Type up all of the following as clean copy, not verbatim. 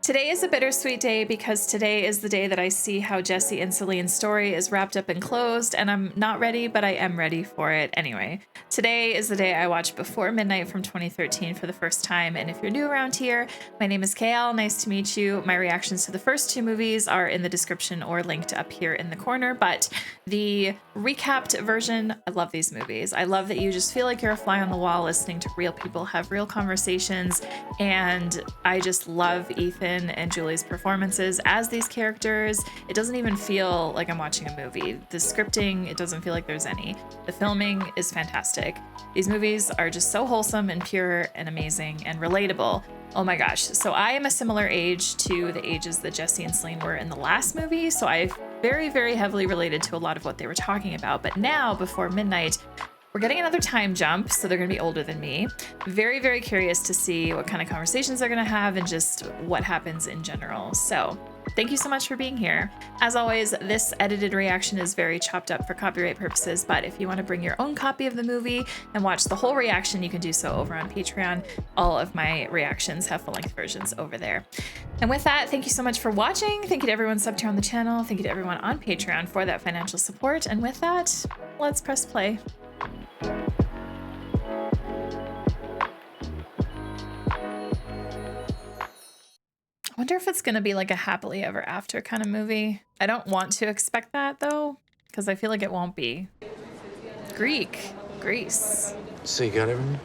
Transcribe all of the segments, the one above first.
Today is a bittersweet day because today is the day that I see how Jesse and Celine's story is wrapped up and closed, and I'm not ready, but I am ready for it anyway. Today is the day I watched Before Midnight from 2013 for the first time, and if you're new around here, my name is Kayal. Nice to meet you. My reactions to the first two movies are in the description or linked up here in the corner, but the recapped version, I love these movies. I love that you just feel like you're a fly on the wall listening to real people have real conversations, and I just love Ethan and Julie's performances as these characters. It doesn't even feel like I'm watching a movie. The scripting, it doesn't feel like there's any. The filming is fantastic. These movies are just so wholesome and pure and amazing and relatable. Oh my gosh. So I am a similar age to the ages that Jesse and Celine were in the last movie. So I very, very heavily related to a lot of what they were talking about. But now, Before Midnight, we're getting another time jump, so they're going to be older than me. Very, very curious to see what kind of conversations they're going to have and just what happens in general. So thank you so much for being here. As always, this edited reaction is very chopped up for copyright purposes, but if you want to bring your own copy of the movie and watch the whole reaction, you can do so over on Patreon. All of my reactions have full-length versions over there. And with that, thank you so much for watching. Thank you to everyone subbed here on the channel. Thank you to everyone on Patreon for that financial support. And with that, let's press play. I wonder if it's going to be like a happily ever after kind of movie. I don't want to expect that though, because I feel like it won't be. Greece. So you got everything?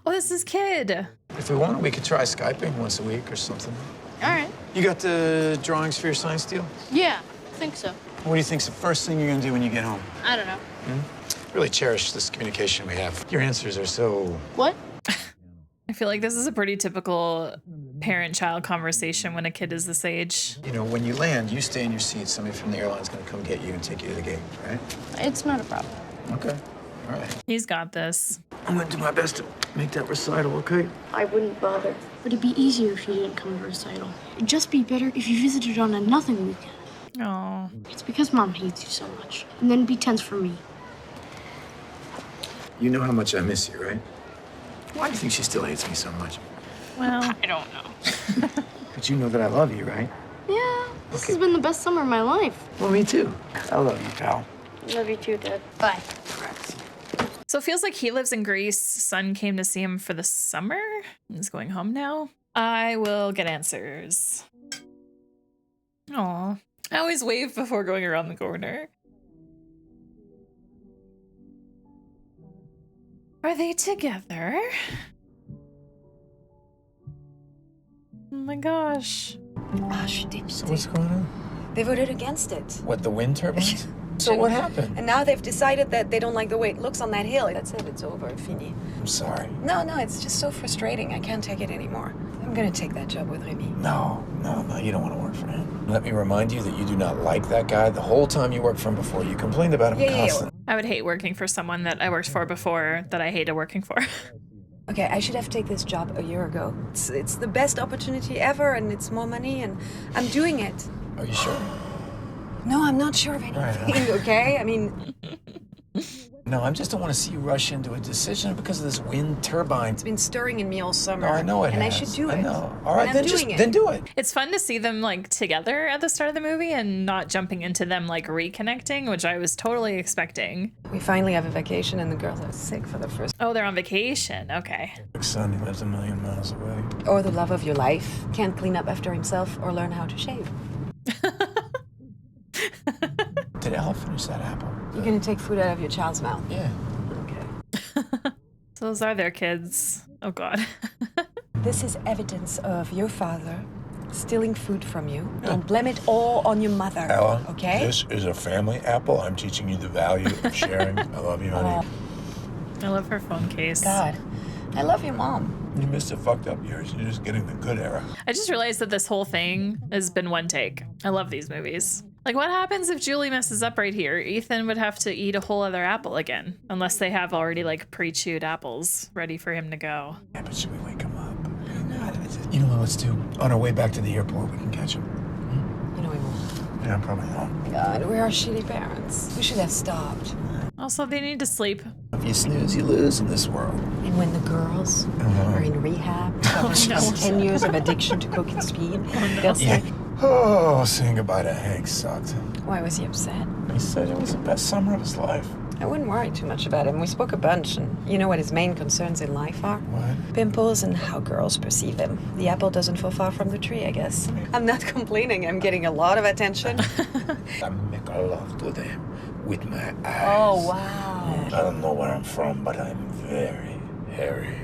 Oh, this is Kid. If we want, we could try Skyping once a week or something. All right. You got the drawings for your science deal? Yeah, I think so. What do you think's the first thing you're gonna do when you get home? I don't know. Really cherish this communication we have. Your answers are so... What? I feel like this is a pretty typical parent-child conversation when a kid is this age. You know, when you land, you stay in your seat. Somebody from the airline's gonna come get you and take you to the gate, right? It's not a problem. Okay. All right. He's got this. I'm gonna do my best to make that recital, okay? I wouldn't bother. But it'd be easier if you didn't come to recital. It'd just be better if you visited on a nothing weekend. Oh, It's because Mom hates you so much. And then it'd be tense for me. You know how much I miss you, right? Why do you think she still hates me so much? well, I don't know. But you know that I love you, right? Yeah, this has been the best summer of my life. Well, me too. I love you, pal. Love you too, Dad. Bye. so it feels like he lives in Greece. Son came to see him for the summer. He's going home now. I will get answers. Aw. I always wave before going around the corner. Are they together? Oh my gosh. Ah, she did. So what's going on? They voted against it. What, the wind turbines? So what happened? And now they've decided that they don't like the way it looks on that hill. That's it, it's over, fini. I'm sorry. No, it's just so frustrating. I can't take it anymore. I'm gonna take that job with Remy. No, you don't want to work for him. Let me remind you that you do not like that guy. The whole time you worked for him before, you complained about him constantly. I would hate working for someone that I worked for before that I hated working for. Okay, I should have taken this job a year ago. It's the best opportunity ever, and it's more money, and I'm doing it. Are you sure? No, I'm not sure of anything, Right. okay? I mean, No, I just don't want to see you rush into a decision because of this wind turbine. it's been stirring in me all summer. No, I know it And has. I should do it. I know. All right, And then I'm just doing it. then do it. It's fun to see them like together at the start of the movie and not jumping into them like reconnecting, which I was totally expecting. We finally have a vacation, and the girls are sick for the first. Oh, they're on vacation. Okay. Son, he lives a million miles away. Or the love of your life can't clean up after himself or learn how to shave. Did Elle finish that apple? You're gonna take food out of your child's mouth. Yeah. Okay. So those are their kids. Oh God. This is evidence of your father stealing food from you. Don't blame it all on your mother. Ella, okay? this is a family apple. I'm teaching you the value of sharing. I love you, honey. I love her phone case. God, I love your mom. You missed the fucked up years. You're just getting the good era. I just realized that this whole thing has been one take. I love these movies. Like, what happens if Julie messes up right here? Ethan would have to eat a whole other apple again, unless they have already like pre-chewed apples ready for him to go. Yeah, but should we wake him up? You know what, let's do? On our way back to the airport, we can catch him. You know we won't. Yeah, probably not. God, we are shitty parents. We should have stopped. Also, they need to sleep. If you snooze, you lose in this world. And when the girls are in rehab, covering 10 years of addiction to coke and speed, they'll say, Oh, saying goodbye to Hank sucked. why was he upset? He said it was the best summer of his life. I wouldn't worry too much about him. We spoke a bunch, and you know what his main concerns in life are? What? Pimples and how girls perceive him. The apple doesn't fall far from the tree, I guess. I'm not complaining. I'm getting a lot of attention. I make love to them with my eyes. Oh, wow. I don't know where I'm from, but I'm very hairy.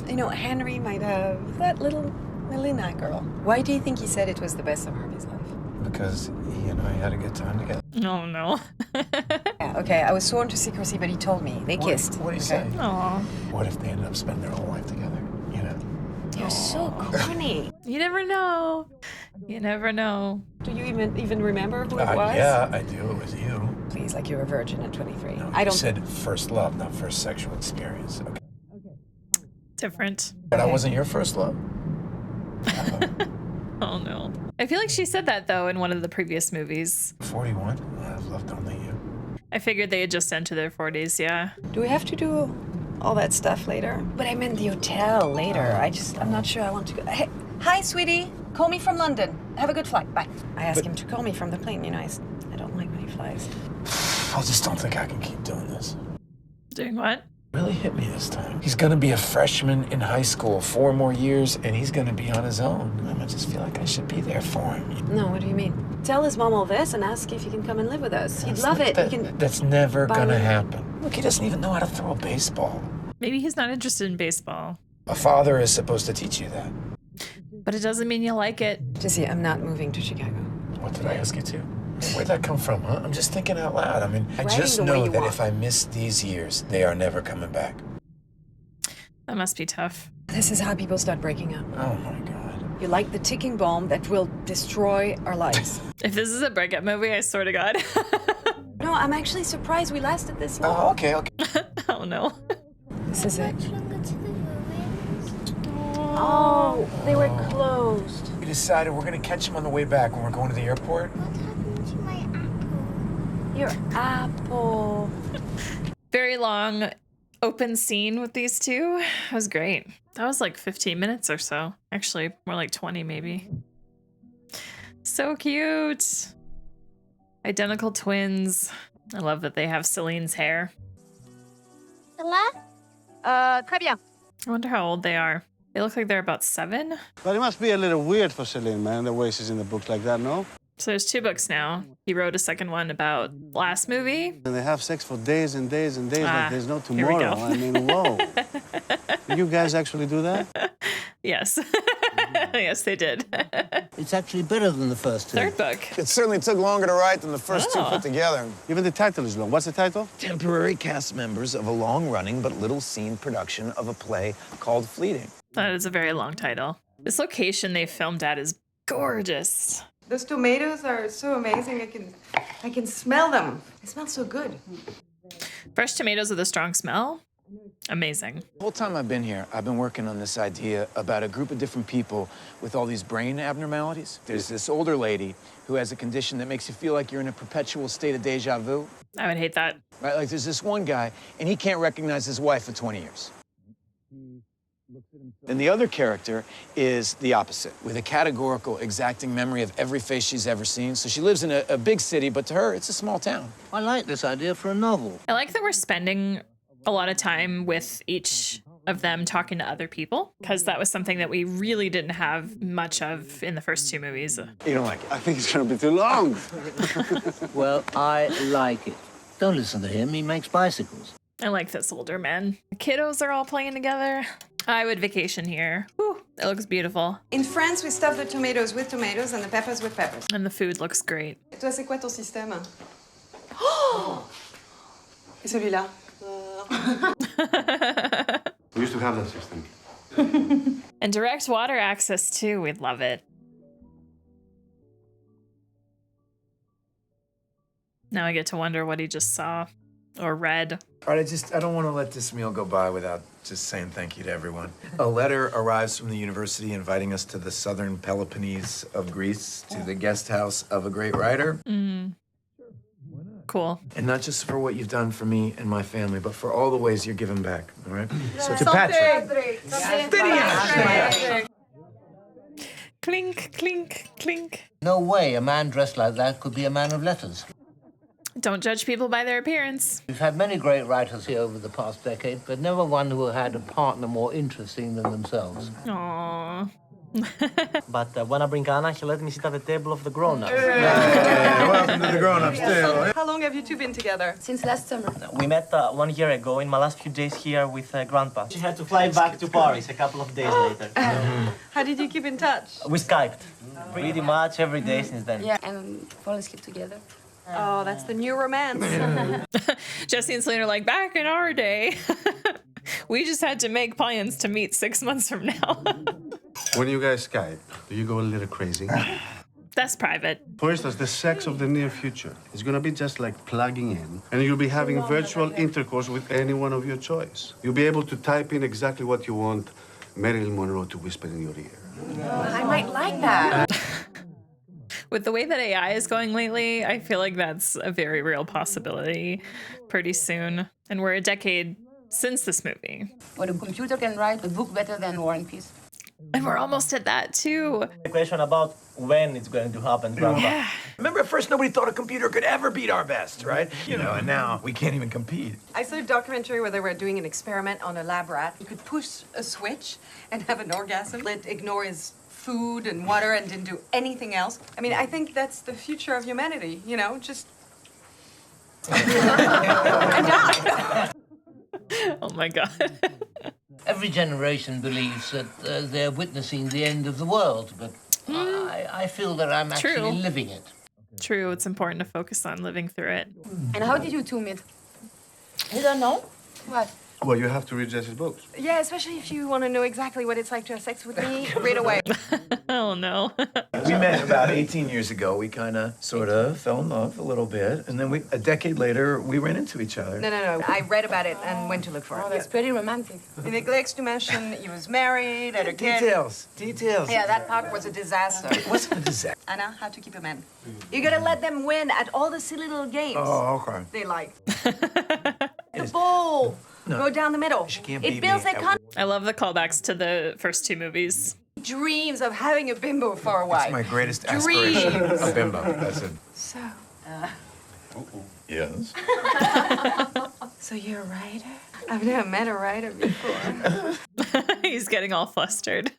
You know, Henry might have that little Melina girl. Why do you think he said it was the best summer of his life? Because he and I had a good time together. Oh no. Yeah, okay, I was sworn to secrecy, but he told me. They kissed. What do you say? Aw. What if they ended up spending their whole life together? You know? You're so corny. You never know. You never know. Do you even remember who it was? Yeah, I do. It was you. Please, like you're a virgin at 23. No, I you don't. said first love, not first sexual experience. Okay. Different. But I wasn't your first love. Oh no. I feel like she said that though in one of the previous movies. 41. I've loved only you. I figured they had just entered their 40s, yeah. Do we have to do all that stuff later? But I meant the hotel later. I'm not sure I want to go. Hey, hi, sweetie. Call me from London. Have a good flight. Bye. I asked him to call me from the plane. You know, I don't like when he flies. I just don't think I can keep doing this. Doing what? Really hit me this time. He's gonna be a freshman in high school, 4 more years, and he's gonna be on his own. I just feel like I should be there for him. No, what do you mean? Tell his mom all this and ask if he can come and live with us. He'd love it. That's never buy gonna me- happen. Look, he doesn't even know how to throw a baseball. Maybe he's not interested in baseball. A father is supposed to teach you that. But it doesn't mean you like it. Jesse, I'm not moving to Chicago. What did I ask you to? Where'd that come from, huh? I'm just thinking out loud. I mean, I Writing just the way know you that want. if I miss these years, they are never coming back. That must be tough. This is how people start breaking up. Oh my God. You like the ticking bomb that will destroy our lives. If this is a breakup movie, I swear to God. No, I'm actually surprised we lasted this long. Oh, okay. Oh no. This is it. Should we go to the ruins? Oh, they were closed. We decided we're gonna catch him on the way back when we're going to the airport. What happened to my apple? Your apple. Very long open scene with these two. It was great. That was like 15 minutes or so. Actually, more like 20 maybe. So cute. Identical twins. I love that they have Celine's hair. Très bien. I wonder how old they are. They look like they're about 7. But it must be a little weird for Celine, man, the way she's in the book like that, no? So there's 2 books now. He wrote a second one about last movie. And they have sex for days and days and days Ah, like there's no here we tomorrow. go. I mean, whoa. Did you guys actually do that? Yes. Yes, they did. It's actually better than the first two. 3rd book. It certainly took longer to write than the first two Oh. put together. Even the title is long. What's the title? Temporary cast members of a long-running but little-seen production of a play called Fleeting. That is a very long title. This location they filmed at is gorgeous. Those tomatoes are so amazing. I can smell them. They smell so good. Fresh tomatoes with a strong smell. Amazing. The whole time I've been here, I've been working on this idea about a group of different people with all these brain abnormalities. There's this older lady who has a condition that makes you feel like you're in a perpetual state of deja vu. I would hate that. Right? Like there's this one guy, and he can't recognize his wife for 20 years. And the other character is the opposite, with a categorical, exacting memory of every face she's ever seen. So she lives in a big city, but to her, it's a small town. I like this idea for a novel. I like that we're spending a lot of time with each of them talking to other people, because that was something that we really didn't have much of in the first 2 movies. You don't like it? I think it's gonna be too long. Well, I like it. Don't listen to him. He makes bicycles. I like this older man. The kiddos are all playing together. I would vacation here. Whew, it looks beautiful. In France, we stuff the tomatoes with tomatoes and the peppers with peppers. And the food looks great. Et toi, c'est quoi ton système? Et celui-là? We used to have that system. And direct water access too. We'd love it. Now I get to wonder what he just saw or read. All right, I don't want to let this meal go by without just saying thank you to everyone. A letter arrives from the university inviting us to the southern Peloponnese of Greece, to the guest house of a great writer. Of Cool. And not just for what you've done for me and my family, but for all the ways you're giving back, all right? So to Patrick. Clink, clink, clink. No way a man dressed like that could be a man of letters. Don't judge people by their appearance. We've had many great writers here over the past decade, but never one who had a partner more interesting than themselves. Aww. But when I bring Anna, she let me sit at the table of the grown-ups. Welcome to the grown-ups, too. How long have you two been together? Since last summer. We met 1 year ago in my last few days here with Grandpa. She had to fly back to Paris a couple of days later. How did you keep in touch? We Skyped pretty much every day since then. Yeah, and fall asleep together. Oh, that's the new romance. Jesse and Celine are like, back in our day, we just had to make plans to meet 6 months from now. When you guys Skype, do you go a little crazy? That's private. For instance, the sex of the near future is going to be just like plugging in, and you'll be having virtual intercourse with anyone of your choice. You'll be able to type in exactly what you want Marilyn Monroe to whisper in your ear. I might like that. With the way that AI is going lately, I feel like that's a very real possibility pretty soon. And we're a decade since this movie. But a computer can write a book better than War and Peace. And we're almost at that too. The question about when it's going to happen, Grandpa. Yeah. Remember, at first nobody thought a computer could ever beat our best, right? You know, and now we can't even compete. I saw a documentary where they were doing an experiment on a lab rat. You could push a switch and have an orgasm. Let ignore his food and water and didn't do anything else. I mean, I think that's the future of humanity, you know, just... and die. Oh my God. Every generation believes that they're witnessing the end of the world, but I feel that I'm actually True. living it. True, it's important to focus on living through it. And how did you two meet? You don't know? What? Well, you have to read Jesse's books. Yeah, especially if you want to know exactly what it's like to have sex with me, right away. Oh no. We met about 18 years ago. We kind of, sort of fell in love a little bit. And then a decade later, we ran into each other. No. I read about it and went to look for it. Oh, that's pretty romantic. He neglects to mention he was married, had a kid. Details. Yeah, that part was a disaster. It wasn't a disaster. Anna, how to keep a man. You gotta let them win at all the silly little games Oh, okay. they like. The ball. No. Go down the middle. She can't It beat builds me that at I love the callbacks to the first two movies. dreams of having a bimbo for a wife. It's my greatest aspiration. Dreams. A bimbo. That's it. So, Yes. so you're a writer? I've never met a writer before. He's getting all flustered.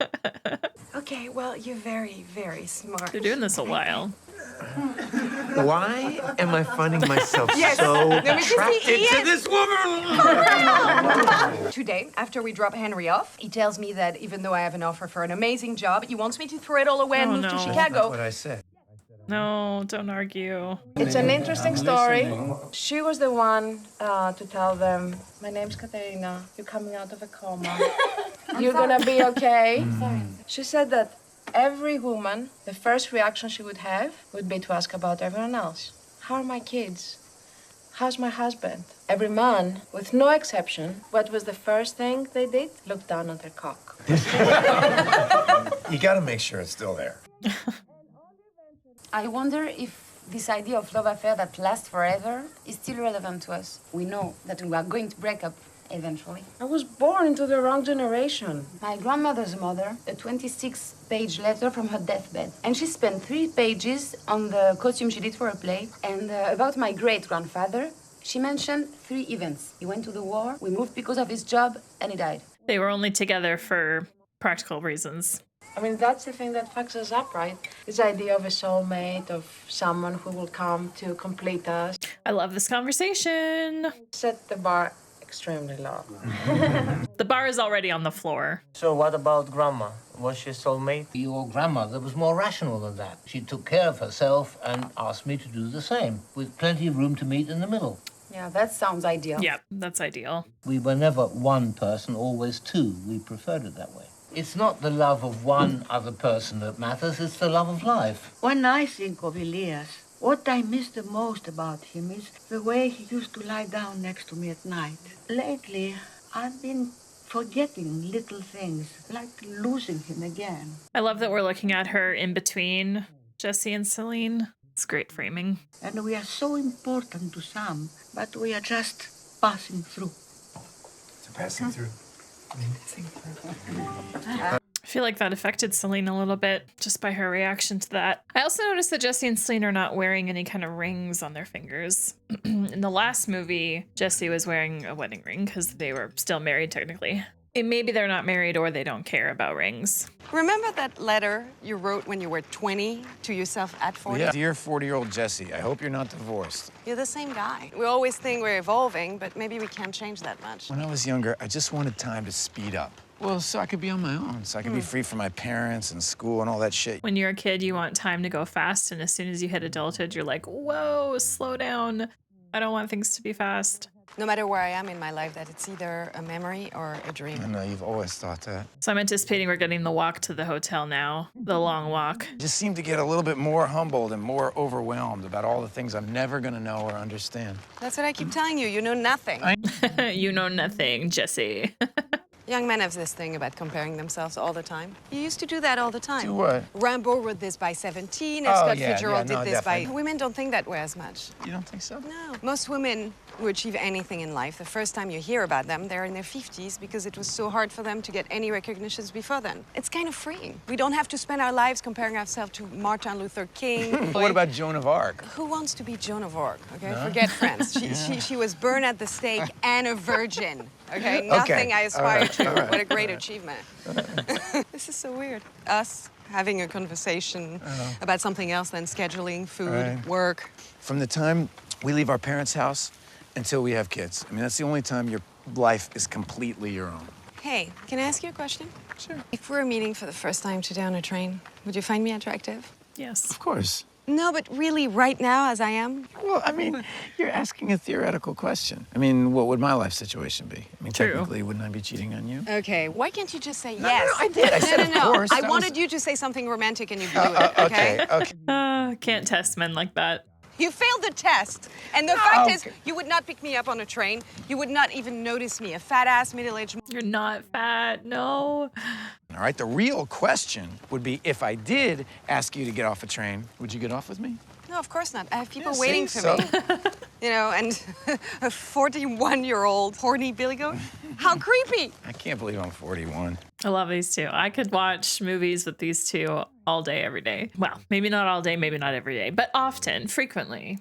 Okay, well, you're very, very smart. They're doing this a while. Why am I finding myself Yes. so Let me just see, attracted to Ian. this woman? Today, after we drop Henry off, he tells me that even though I have an offer for an amazing job, he wants me to throw it all away and Oh, move to no. Chicago. That's what I said. No, don't argue. It's an interesting story. She was the one to tell them, my name's Katerina, you're coming out of a coma. You're gonna be okay. She said that every woman, the first reaction she would have would be to ask about everyone else. How are my kids? How's my husband? Every man, with no exception, what was the first thing they did? Look down on their cock. You gotta make sure it's still there. I wonder if this idea of love affair that lasts forever is still relevant to us. We know that we are going to break up eventually. I was born into the wrong generation. My grandmother's mother, a 26-page letter from her deathbed. And she spent 3 pages on the costume she did for a play. And about my great-grandfather, she mentioned 3 events. He went to the war, we moved because of his job, and he died. They were only together for practical reasons. I mean, that's the thing that fucks us up, right? This idea of a soulmate, of someone who will come to complete us. I love this conversation. Set the bar extremely low. The bar is already on the floor. So what about Grandma? Was she a soulmate? Your grandmother was more rational than that. She took care of herself and asked me to do the same, with plenty of room to meet in the middle. Yeah, that sounds ideal. Yep, that's ideal. We were never one person, always two. We preferred it that way. It's not the love of one other person that matters, it's the love of life. When I think of Elias, what I miss the most about him is the way he used to lie down next to me at night. Lately, I've been forgetting little things, like losing him again. I love that we're looking at her in between Jesse and Celine. It's great framing. And we are so important to some, but we are just passing through. Passing through. I feel like that affected Celine a little bit just by her reaction to that. I also noticed that Jesse and Celine are not wearing any kind of rings on their fingers. In the last movie, Jesse was wearing a wedding ring because they were still married technically. And maybe they're not married or they don't care about rings. Remember that letter you wrote when you were 20 to yourself at 40? Yeah. Dear 40-year-old Jesse, I hope you're not divorced. You're the same guy. We always think we're evolving, but maybe we can't change that much. When I was younger, I just wanted time to speed up. Well, so I could be on my own, so I could be free from my parents and school and all that shit. When you're a kid, you want time to go fast. And as soon as you hit adulthood, you're like, whoa, slow down. I don't want things to be fast. No matter where I am in my life, that it's either a memory or a dream. I know, you've always thought that. So I'm anticipating we're getting the walk to the hotel now, the long walk. I just seem to get a little bit more humbled and more overwhelmed about all the things I'm never gonna know or understand. That's what I keep telling you. You know nothing. You know nothing, Jesse. Young men have this thing about comparing themselves all the time. You used to do that all the time. Do what? Rambo wrote this by 17, and Oh, Scott yeah, Fitzgerald yeah, no, did this by... definitely. Women don't think that way as much. You don't think so? No. Most women who achieve anything in life, the first time you hear about them, they're in their 50s because it was so hard for them to get any recognitions before then. It's kind of freeing. We don't have to spend our lives comparing ourselves to Martin Luther King. What about Joan of Arc? Who wants to be Joan of Arc, okay? No? Forget France. She was burned at the stake and a virgin, okay? Nothing I aspire All right. to. All right. What a great achievement. This is so weird. Us having a conversation about something else than scheduling, food, Right. work. From the time we leave our parents' house until we have kids. I mean, that's the only time your life is completely your own. Hey, can I ask you a question? Sure. If we were meeting for the first time today on a train, would you find me attractive? Yes. Of course. No, but really, right now, as I am? Well, I mean, you're asking a theoretical question. I mean, what would my life situation be? I mean, True. technically, wouldn't I be cheating on you? Okay, why can't you just say No, yes? no, I did. I said, no, of course. I That wanted was- you to say something romantic and you blew it, okay? Okay. Can't test men like that. You failed the test. And the fact is, you would not pick me up on a train. You would not even notice me, a fat-ass, middle-aged... You're not fat, no. All right, the real question would be, if I did ask you to get off a train, would you get off with me? No, of course not. I have people Yeah, waiting see? for me. You know, and a 41-year-old horny Billy Goat? How creepy! I can't believe I'm 41. I love these two. I could watch movies with these two all day, every day. Well, maybe not all day, maybe not every day, but often, frequently.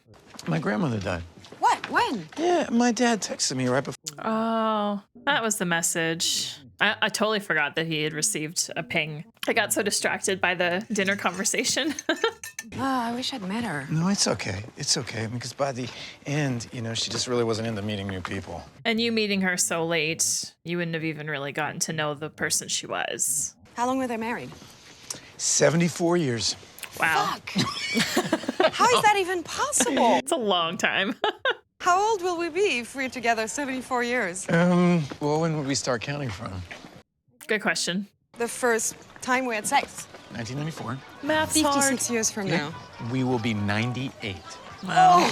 My grandmother died. What? When? Yeah, my dad texted me right before. Oh, that was the message. I totally forgot that he had received a ping. I got so distracted by the dinner conversation. Oh, I wish I'd met her. No, it's okay. It's okay. Because by the end, you know, she just really wasn't into meeting new people. And you meeting her so late, you wouldn't have even really gotten to know the person she was. How long were they married? 74 years. Wow. Fuck! How is that even possible? It's a long time. How old will we be if we're together 74 years? Well, when would we start counting from? Good question. The first time we had sex. 1994. Math's 56 years from now. We will be 98. Wow.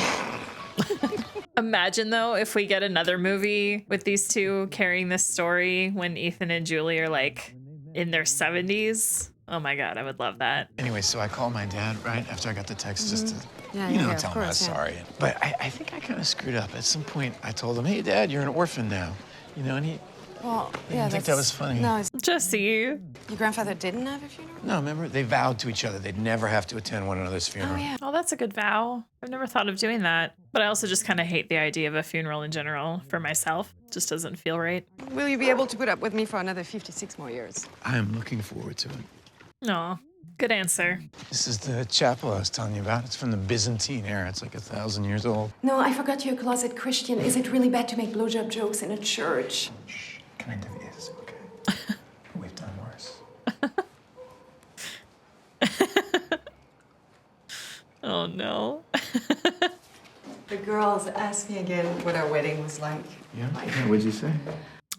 Imagine, though, if we get another movie with these two carrying this story when Ethan and Julie are, like, in their 70s. Oh, my God, I would love that. Anyway, so I called my dad right after I got the text just to, Yeah, you know, yeah, tell of him I was course, yeah. sorry. But I think I kind of screwed up. At some point, I told him, hey, Dad, you're an orphan now. You know, and he Well, I yeah, didn't think that was funny. No, Jesse. your grandfather didn't have a funeral? No, remember? They vowed to each other they'd never have to attend one another's funeral. Oh, yeah. Oh, that's a good vow. I've never thought of doing that. But I also just kind of hate the idea of a funeral in general for myself. It just doesn't feel right. Will you be able to put up with me for another 56 more years? I am looking forward to it. No, good answer. This is the chapel I was telling you about. It's from the Byzantine era. It's like 1,000 years old. No, I forgot you're a closet Christian. Is it really bad to make blowjob jokes in a church? Kind of is, okay? We've done worse. Oh, no. The girls asked me again what our wedding was like. Yeah? What'd you say?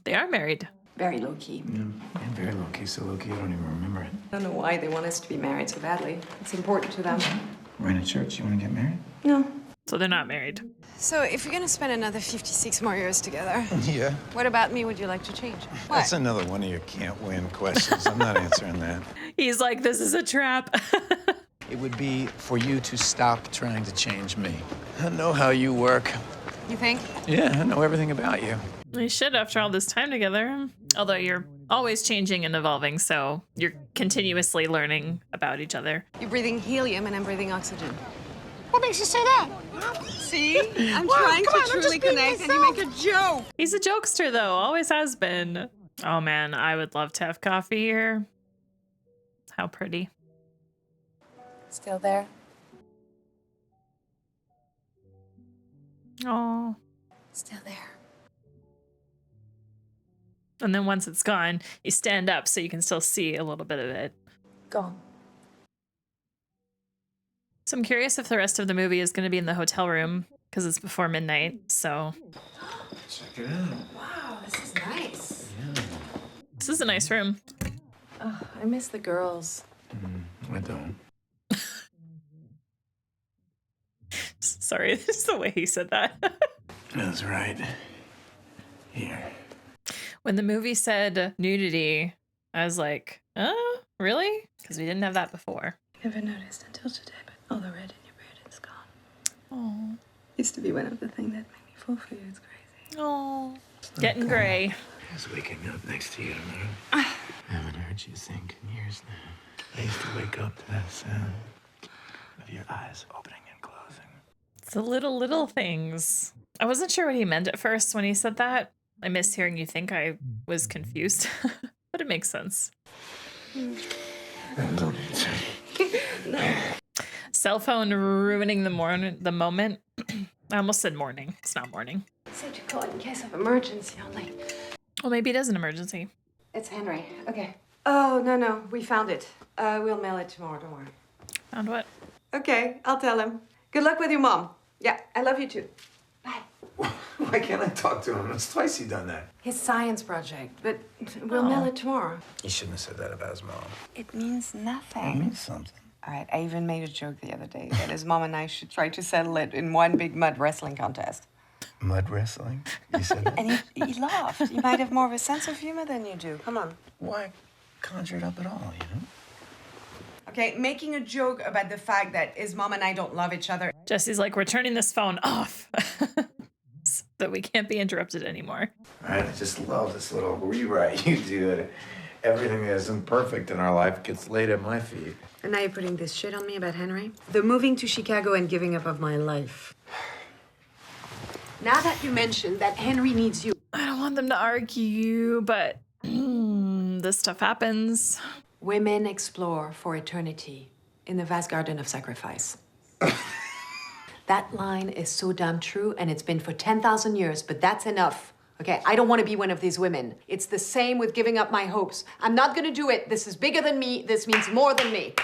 They are married. Very low-key. Yeah, and very low-key, so low-key I don't even remember it. I don't know why they want us to be married so badly. It's important to them. We're in a church. You want to get married? No. So they're not married. So if you're gonna spend another 56 more years together, Yeah. what about me would you like to change? What? That's another one of your can't-win questions. I'm not answering that. He's like, this is a trap. it would be for you to stop trying to change me. I know how you work. You think? Yeah, I know everything about you. We should after all this time together. Although you're always changing and evolving, so you're continuously learning about each other. You're breathing helium and I'm breathing oxygen. What makes you say that? See? I'm trying to truly connect and you make a joke. He's a jokester, though. Always has been. Oh, man, I would love to have coffee here. How pretty. Still there? Oh. Still there. And then once it's gone, you stand up so you can still see a little bit of it. Gone. So I'm curious if the rest of the movie is going to be in the hotel room because it's before midnight, so. Check it out. Wow, this is nice. This is a nice room. Oh, I miss the girls. I don't. Sorry, this is the way he said that. That's right. Here. When the movie said nudity, I was like, really? Because we didn't have that before. Never noticed until today, but all the red in your beard is gone. Oh. Used to be one of the things that made me fall for you. It's crazy. Oh. Getting gray. Just waking up next to you tomorrow. I haven't heard you think in years now. I used to wake up to that sound of your eyes opening and closing. It's the little things. I wasn't sure what he meant at first when he said that. I missed hearing you think. I was confused, but it makes sense. Cell phone ruining the moment. I almost said morning. It's not morning. Said to call in case of emergency only. Well, maybe it is an emergency. It's Henry. Okay. Oh, no. We found it. We'll mail it tomorrow. Don't worry. Found what? Okay, I'll tell him. Good luck with your mom. Yeah, I love you too. Why can't I talk to him? It's twice he's done that. His science project, but we'll mail it tomorrow. He shouldn't have said that about his mom. It means nothing. It means something. All right, I even made a joke the other day that his mom and I should try to settle it in one big mud wrestling contest. Mud wrestling? You said that? And he laughed. You might have more of a sense of humor than you do. Come on. Why conjure it up at all, you know? Okay, making a joke about the fact that his mom and I don't love each other. Jesse's like, we're turning this phone off. So that we can't be interrupted anymore. All right, I just love this little rewrite you do. Everything that isn't perfect in our life gets laid at my feet. And now you're putting this shit on me about Henry? The moving to Chicago and giving up of my life. Now that you mentioned that Henry needs you. I don't want them to argue, but this stuff happens. Women explore for eternity in the vast garden of sacrifice. That line is so damn true, and it's been for 10,000 years, but that's enough. Okay, I don't want to be one of these women. It's the same with giving up my hopes. I'm not going to do it. This is bigger than me. This means more than me.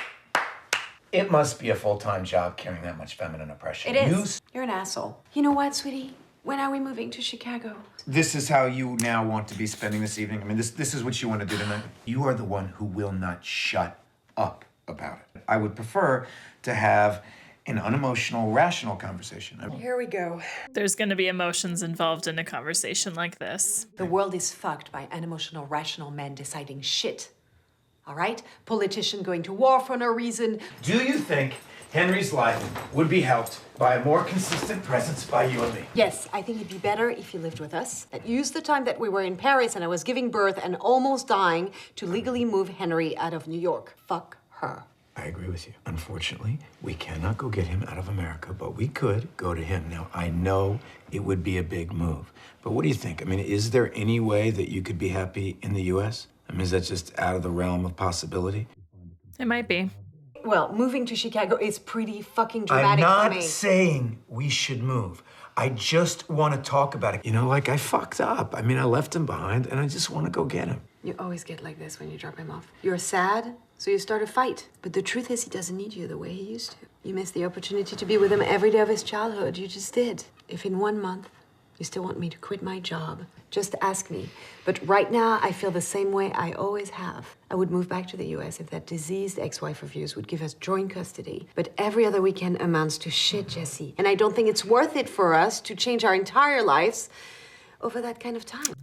It must be a full-time job carrying that much feminine oppression. It is. You're an asshole. You know what, sweetie? When are we moving to Chicago? This is how you now want to be spending this evening? I mean, this is what you want to do tonight? You are the one who will not shut up about it. I would prefer to have an unemotional, rational conversation. Here we go. There's going to be emotions involved in a conversation like this. The world is fucked by unemotional, rational men deciding shit. All right? Politician going to war for no reason. Do you think Henry's life would be helped by a more consistent presence by you and me? Yes, I think it'd be better if you lived with us. That used the time that we were in Paris and I was giving birth and almost dying to legally move Henry out of New York. Fuck her. I agree with you. Unfortunately, we cannot go get him out of America, but we could go to him. Now, I know it would be a big move, but what do you think? I mean, is there any way that you could be happy in the U.S.? I mean, is that just out of the realm of possibility? It might be. Well, moving to Chicago is pretty fucking dramatic for I'm me. not saying we should move. I just want to talk about it. You know, like I fucked up. I mean, I left him behind and I just want to go get him. You always get like this when you drop him off. You're sad, so you start a fight. But the truth is he doesn't need you the way he used to. You missed the opportunity to be with him every day of his childhood. You just did. If in 1 month you still want me to quit my job, just ask me. But right now, I feel the same way I always have. I would move back to the US if that diseased ex-wife of yours would give us joint custody. But every other weekend amounts to shit, Jesse. And I don't think it's worth it for us to change our entire lives over that kind of time.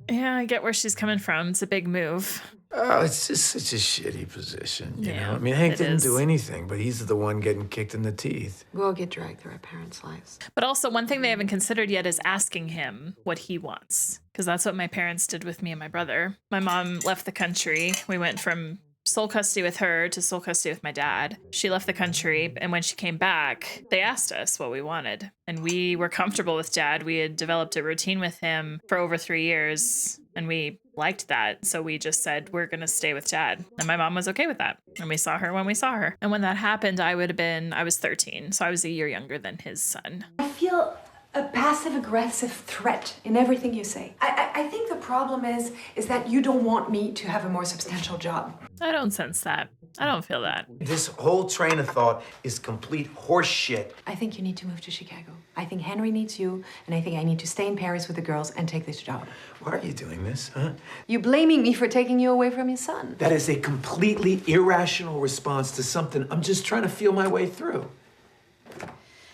Yeah, I get where she's coming from. It's a big move. Oh, it's just such a shitty position, you Yeah, know? I mean, Hank it didn't do is. anything, but he's the one getting kicked in the teeth. We all get dragged through our parents' lives. But also, one thing they haven't considered yet is asking him what he wants. Because that's what my parents did with me and my brother. My mom left the country. We went from sole custody with her to sole custody with my dad. She left the country, and when she came back, they asked us what we wanted. And we were comfortable with Dad. We had developed a routine with him for over 3 years, and we liked that. So we just said, we're going to stay with Dad. And my mom was okay with that. And we saw her when we saw her. And when that happened, I was 13. So I was a year younger than his son. I feel a passive-aggressive threat in everything you say. I think the problem is that you don't want me to have a more substantial job. I don't sense that. I don't feel that. This whole train of thought is complete horse shit. I think you need to move to Chicago. I think Henry needs you, and I think I need to stay in Paris with the girls and take this job. Why are you doing this, huh? You blaming me for taking you away from your son. That is a completely irrational response to something I'm just trying to feel my way through.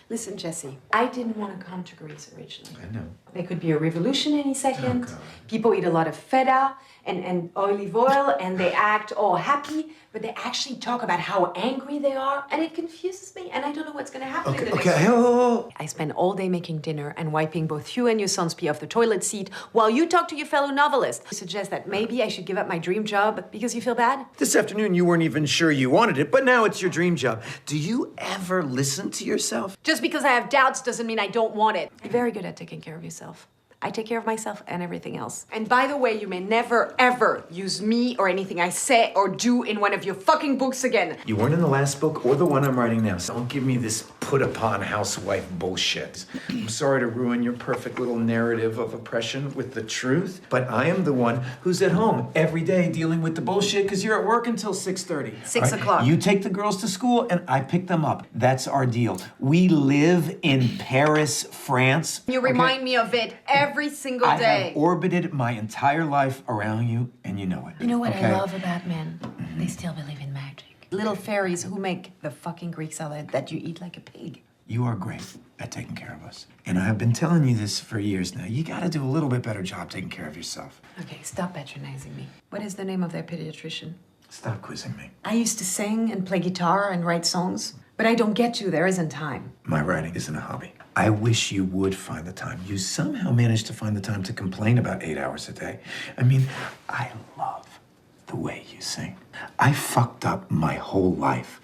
Listen, Jesse, I didn't want to come to Greece originally. I know. There could be a revolution any second. People eat a lot of feta and olive oil, and they act all happy, but they actually talk about how angry they are, and it confuses me, and I don't know what's going to happen in the next Okay. I spend all day making dinner and wiping both you and your son's pee off the toilet seat while you talk to your fellow novelist. You suggest that maybe I should give up my dream job because you feel bad? This afternoon, you weren't even sure you wanted it, but now it's your dream job. Do you ever listen to yourself? Just because I have doubts doesn't mean I don't want it. You're very good at taking care of yourself. I take care of myself and everything else. And by the way, you may never, ever use me or anything I say or do in one of your fucking books again. You weren't in the last book or the one I'm writing now, so don't give me this put-upon housewife bullshit. I'm sorry to ruin your perfect little narrative of oppression with the truth, but I am the one who's at home every day dealing with the bullshit because you're at work until 6:30. 6 o'clock. You take the girls to school and I pick them up. That's our deal. We live in Paris, France. You remind me of it every single I day. have orbited my entire life around you, and you know it. You know what okay? I love about men? They still believe in magic. Little fairies who make the fucking Greek salad that you eat like a pig. You are great at taking care of us. And I have been telling you this for years now. You gotta do a little bit better job taking care of yourself. Okay, stop patronizing me. What is the name of their pediatrician? Stop quizzing me. I used to sing and play guitar and write songs, but I don't get to. There isn't time. My writing isn't a hobby. I wish you would find the time. You somehow managed to find the time to complain about 8 hours a day. I mean, I love the way you sing. I fucked up my whole life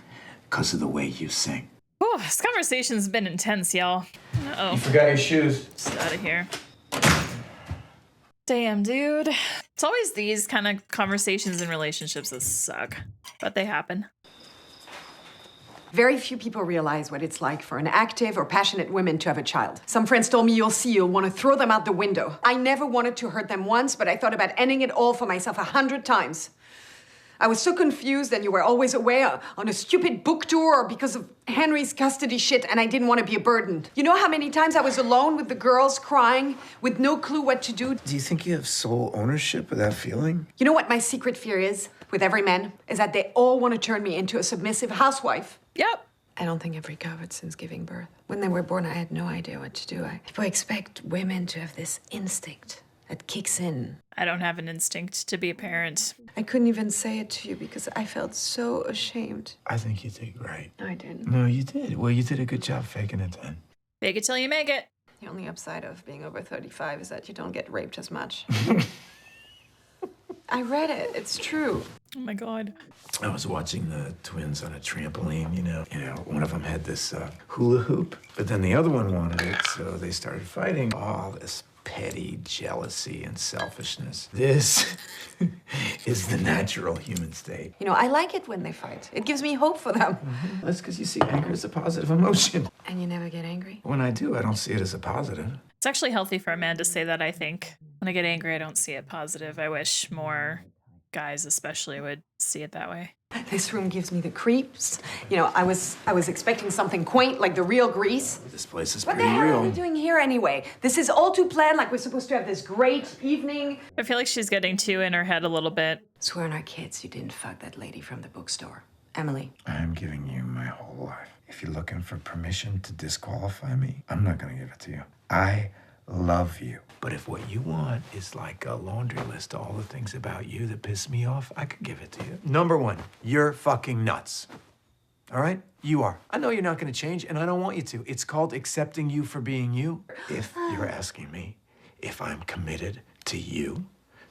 because of the way you sing. Whew, this conversation's been intense, y'all. Uh-oh. You forgot your shoes. Just out of here. Damn, dude. It's always these kind of conversations and relationships that suck, but they happen. Very few people realize what it's like for an active or passionate woman to have a child. Some friends told me you'll want to throw them out the window. I never wanted to hurt them once, but I thought about ending it all for myself 100 times. I was so confused, and you were always away on a stupid book tour or because of Henry's custody shit, and I didn't want to be a burden. You know how many times I was alone with the girls crying with no clue what to do? Do you think you have sole ownership of that feeling? You know what my secret fear is with every man? Is that they all want to turn me into a submissive housewife. Yep. I don't think I've recovered since giving birth. When they were born, I had no idea what to do. People expect women to have this instinct that kicks in. I don't have an instinct to be a parent. I couldn't even say it to you because I felt so ashamed. I think you did great. No, I didn't. No, you did. Well, you did a good job faking it then. Fake it till you make it. The only upside of being over 35 is that you don't get raped as much. I read it. It's true. Oh my God. I was watching the twins on a trampoline, you know. One of them had this hula hoop, but then the other one wanted it, so they started fighting. All this petty jealousy and selfishness. This is the natural human state. You know, I like it when they fight. It gives me hope for them. That's because you see anger as a positive emotion. And you never get angry? When I do, I don't see it as a positive. It's actually healthy for a man to say that, I think. When I get angry, I don't see it positive. I wish more guys especially would see it that way. This room gives me the creeps. You know, I was expecting something quaint like the real Greece. This place is What pretty the hell are we real. doing here anyway? This is all too planned, like we're supposed to have this great evening. I feel like she's getting too in her head a little bit. Swear on our kids you didn't fuck that lady from the bookstore. Emily. I am giving you my whole life. If you're looking for permission to disqualify me, I'm not going to give it to you. I love you. But if what you want is like a laundry list of all the things about you that piss me off, I could give it to you. Number one, you're fucking nuts. All right? You are. I know you're not gonna change, and I don't want you to. It's called accepting you for being you. If you're asking me if I'm committed to you,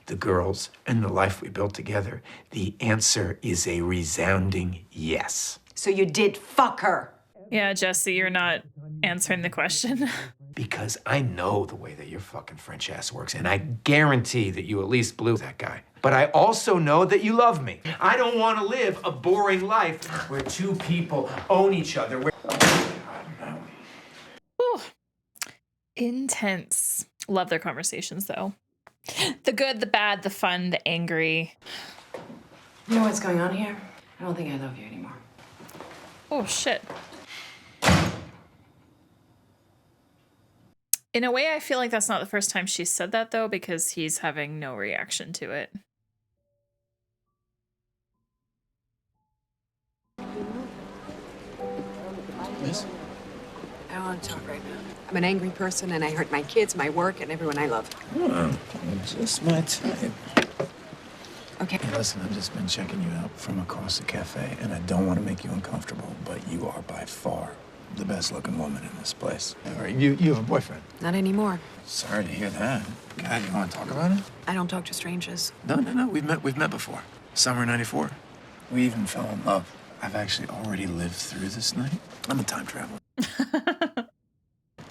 the girls, and the life we built together, the answer is a resounding yes. So you did fuck her. Yeah, Jesse, you're not answering the question. Because I know the way that your fucking French ass works, and I guarantee that you at least blew that guy. But I also know that you love me. I don't want to live a boring life where two people own each other. Whew. Intense. Love their conversations, though. The good, the bad, the fun, the angry. You know what's going on here? I don't think I love you anymore. Oh, shit. In a way, I feel like that's not the first time she's said that, though, because he's having no reaction to it. Yes? I don't want to talk right now. I'm an angry person, and I hurt my kids, my work, and everyone I love. Oh, just my type. Okay. Hey, listen, I've just been checking you out from across the cafe, and I don't want to make you uncomfortable, but you are by far the best-looking woman in this place. All right, you have a boyfriend? Not anymore. Sorry to hear that. God, you want to talk about it? I don't talk to strangers. No. We've met before. Summer '94. We even fell in love. I've actually already lived through this night. I'm a time traveler.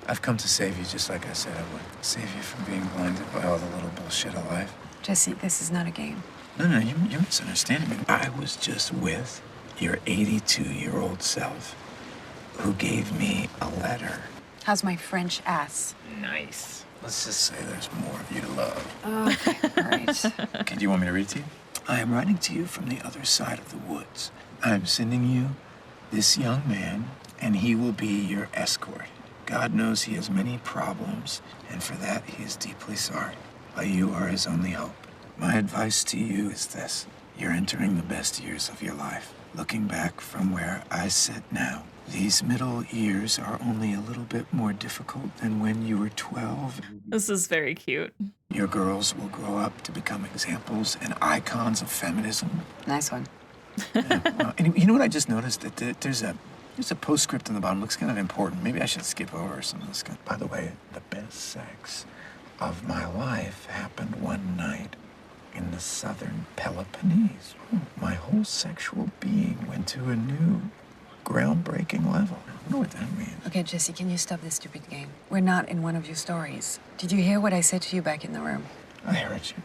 I've come to save you just like I said I would. Save you from being blinded by all the little bullshit of life. Jesse, this is not a game. No, you're misunderstanding me. I was just with your 82-year-old self who gave me a letter. How's my French ass? Nice. Let's just say there's more of you to love. Okay, all right. Okay, do you want me to read it to you? I am writing to you from the other side of the woods. I'm sending you this young man, and he will be your escort. God knows he has many problems, and for that he is deeply sorry. But you are his only hope. My advice to you is this. You're entering the best years of your life. Looking back from where I sit now, these middle years are only a little bit more difficult than when you were 12. This is very cute. Your girls will grow up to become examples and icons of feminism. Nice one. And you know what I just noticed? That there's a postscript on the bottom. Looks kind of important. Maybe I should skip over some of this. By the way, the best sex of my life happened one night in the southern Peloponnese. My whole sexual being went to a new, groundbreaking level. I don't know what that means. Okay, Jesse, can you stop this stupid game? We're not in one of your stories. Did you hear what I said to you back in the room? I heard you.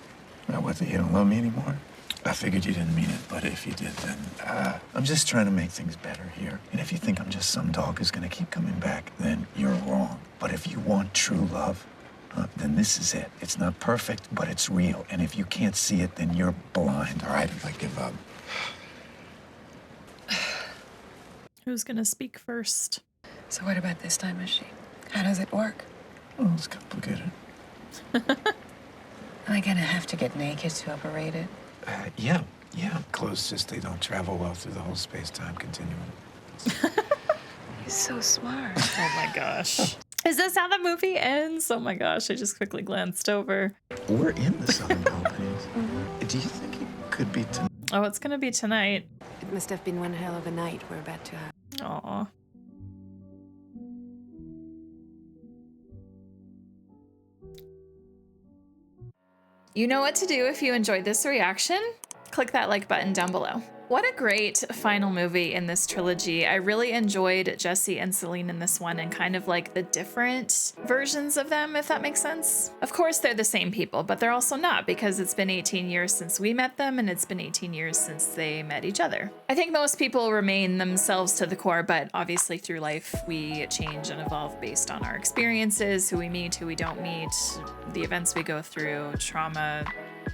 Now, what, that you don't love me anymore? I figured you didn't mean it, but if you did, then I'm just trying to make things better here. And if you think I'm just some dog who's gonna keep coming back, then you're wrong. But if you want true love, then this is it. It's not perfect, but it's real. And if you can't see it, then you're blind. All right, I give up. Who's gonna speak first? So what about this time machine? How does it work? Oh, it's complicated. Am I gonna have to get naked to operate it? Yeah. Clothes just, they don't travel well through the whole space-time continuum. He's so smart. Oh my gosh. Is this how the movie ends? Oh my gosh, I just quickly glanced over. We're in the Southern Peloponnese. Do you think it could be tonight? Oh, it's gonna be tonight. It must have been one hell of a night we're about to have. Aw. You know what to do if you enjoyed this reaction. Click that like button down below. What a great final movie in this trilogy. I really enjoyed Jesse and Celine in this one and kind of like the different versions of them, if that makes sense. Of course, they're the same people, but they're also not because it's been 18 years since we met them and it's been 18 years since they met each other. I think most people remain themselves to the core, but obviously through life, we change and evolve based on our experiences, who we meet, who we don't meet, the events we go through, trauma,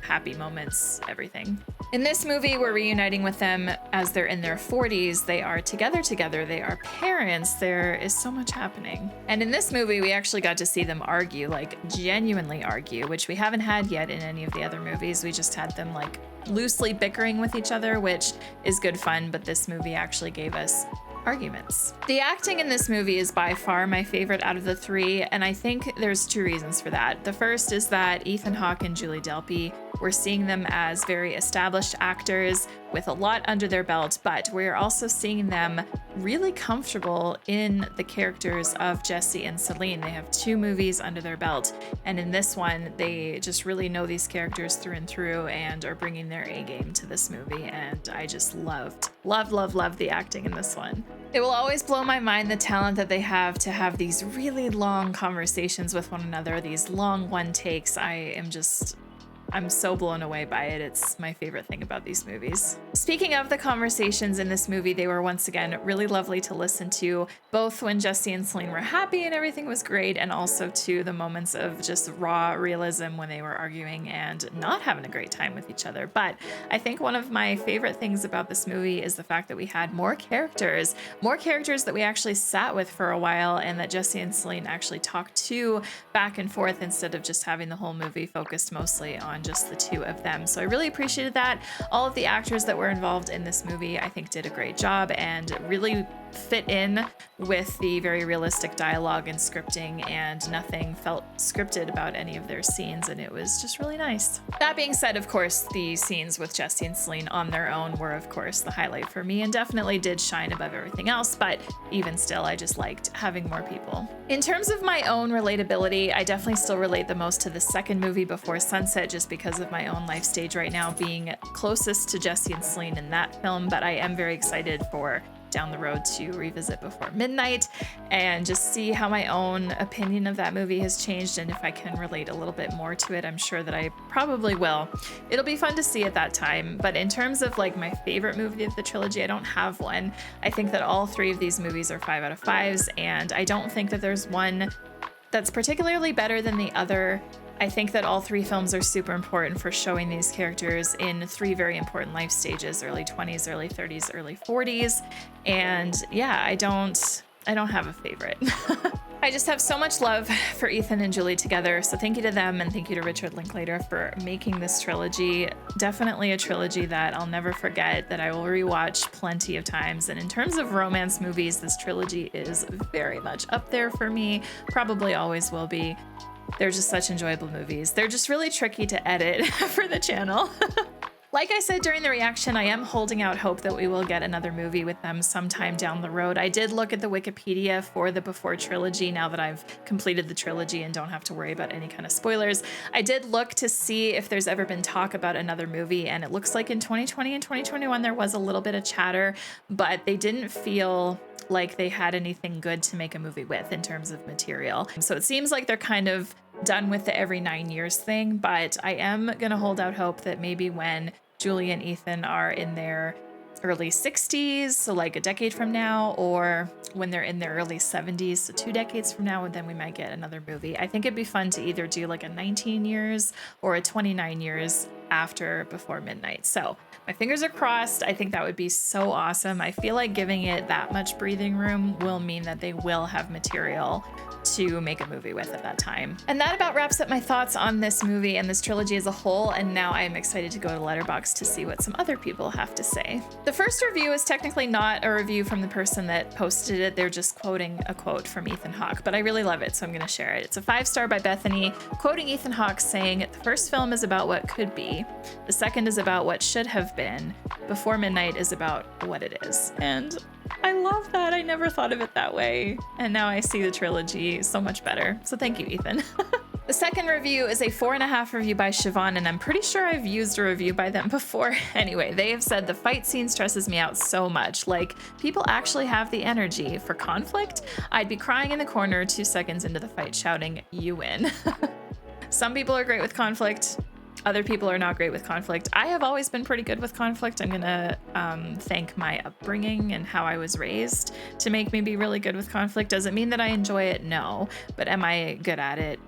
happy moments, everything. In this movie, we're reuniting with them as they're in their 40s. They are together. They are parents. There is so much happening. And in this movie, we actually got to see them argue, like genuinely argue, which we haven't had yet in any of the other movies. We just had them like loosely bickering with each other, which is good fun. But this movie actually gave us arguments. The acting in this movie is by far my favorite out of the three, and I think there's two reasons for that. The first is that Ethan Hawke and Julie Delpy, we're seeing them as very established actors with a lot under their belt, but we're also seeing them really comfortable in the characters of Jesse and Celine. They have 2 movies under their belt, and in this one, they just really know these characters through and through and are bringing their A game to this movie, and I just loved the acting in this one. It will always blow my mind the talent that they have to have these really long conversations with one another, these long one takes. I'm so blown away by it. It's my favorite thing about these movies. Speaking of the conversations in this movie, they were once again really lovely to listen to, both when Jesse and Celine were happy and everything was great, and also to the moments of just raw realism when they were arguing and not having a great time with each other. But I think one of my favorite things about this movie is the fact that we had more characters that we actually sat with for a while, and that Jesse and Celine actually talked to back and forth instead of just having the whole movie focused mostly on just the 2 of them. So I really appreciated that. All of the actors that were involved in this movie, I think, did a great job and really fit in with the very realistic dialogue and scripting, and nothing felt scripted about any of their scenes, and it was just really nice. That being said, of course, the scenes with Jesse and Celine on their own were, of course, the highlight for me and definitely did shine above everything else, but even still, I just liked having more people. In terms of my own relatability, I definitely still relate the most to the second movie, Before Sunset, just because of my own life stage right now being closest to Jesse and Celine in that film, but I am very excited for down the road to revisit Before Midnight and just see how my own opinion of that movie has changed, and if I can relate a little bit more to it. I'm sure that I probably will. It'll be fun to see at that time, but in terms of like my favorite movie of the trilogy, I don't have one. I think that all 3 of these movies are 5 out of 5s, and I don't think that there's one that's particularly better than the other. I think that all 3 films are super important for showing these characters in 3 very important life stages: early 20s, early 30s, early 40s. And yeah, I don't have a favorite. I just have so much love for Ethan and Julie together, so thank you to them, and thank you to Richard Linklater for making this trilogy. Definitely a trilogy that I'll never forget, that I will rewatch plenty of times. And in terms of romance movies, this trilogy is very much up there for me, probably always will be. They're just such enjoyable movies. They're just really tricky to edit for the channel. Like I said during the reaction, I am holding out hope that we will get another movie with them sometime down the road. I did look at the Wikipedia for the Before trilogy now that I've completed the trilogy and don't have to worry about any kind of spoilers. I did look to see if there's ever been talk about another movie, and it looks like in 2020 and 2021 there was a little bit of chatter, but they didn't feel like they had anything good to make a movie with in terms of material. So it seems like they're kind of done with the every 9 years thing, but I am gonna hold out hope that maybe when Julie and Ethan are in their early 60s, so like a decade from now, or when they're in their early 70s, so 2 decades from now, then we might get another movie. I think it'd be fun to either do like a 19 years or a 29 years after Before Midnight. So my fingers are crossed. I think that would be so awesome. I feel like giving it that much breathing room will mean that they will have material to make a movie with at that time. And that about wraps up my thoughts on this movie and this trilogy as a whole, and now I am excited to go to Letterboxd to see what some other people have to say. The first review is technically not a review from the person that posted it, they're just quoting a quote from Ethan Hawke, but I really love it, so I'm gonna share it. It's a 5-star by Bethany, quoting Ethan Hawke saying, "The first film is about what could be, the second is about what should have been, Before Midnight is about what it is." And I love that. I never thought of it that way. And now I see the trilogy so much better. So thank you, Ethan. The second review is a 4.5 review by Siobhan, and I'm pretty sure I've used a review by them before. Anyway, they have said the fight scene stresses me out so much. Like, people actually have the energy for conflict. I'd be crying in the corner 2 seconds into the fight shouting, "You win." Some people are great with conflict. Other people are not great with conflict. I have always been pretty good with conflict. I'm gonna thank my upbringing and how I was raised to make me be really good with conflict. Does it mean that I enjoy it? No. But am I good at it?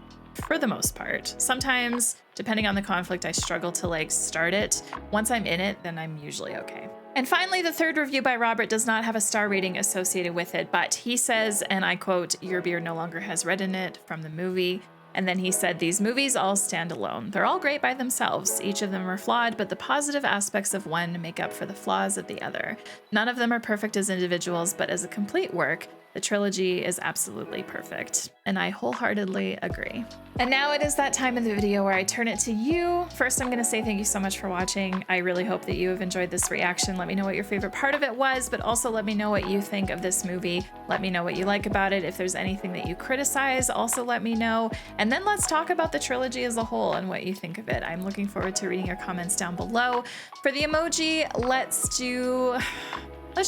For the most part. Sometimes, depending on the conflict, I struggle to like start it. Once I'm in it, then I'm usually okay. And finally, the third review by Robert does not have a star rating associated with it, but he says, and I quote, "Your beard no longer has red in it," from the movie. And then he said, these movies all stand alone. They're all great by themselves. Each of them are flawed, but the positive aspects of one make up for the flaws of the other. None of them are perfect as individuals, but as a complete work, the trilogy is absolutely perfect. And I wholeheartedly agree. And now it is that time in the video where I turn it to you. First, I'm gonna say thank you so much for watching. I really hope that you have enjoyed this reaction. Let me know what your favorite part of it was, but also let me know what you think of this movie. Let me know what you like about it. If there's anything that you criticize, also let me know. And then let's talk about the trilogy as a whole and what you think of it. I'm looking forward to reading your comments down below. For the emoji, let's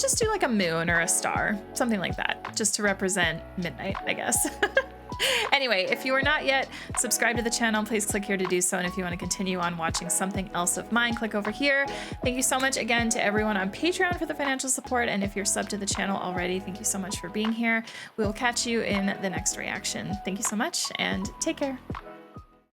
just do like a moon or a star, something like that, just to represent midnight, I guess. Anyway, if you are not yet subscribed to the channel, please click here to do so. And if you want to continue on watching something else of mine, click over here. Thank you so much again to everyone on Patreon for the financial support. And if you're subbed to the channel already, thank you so much for being here. We will catch you in the next reaction. Thank you so much and take care.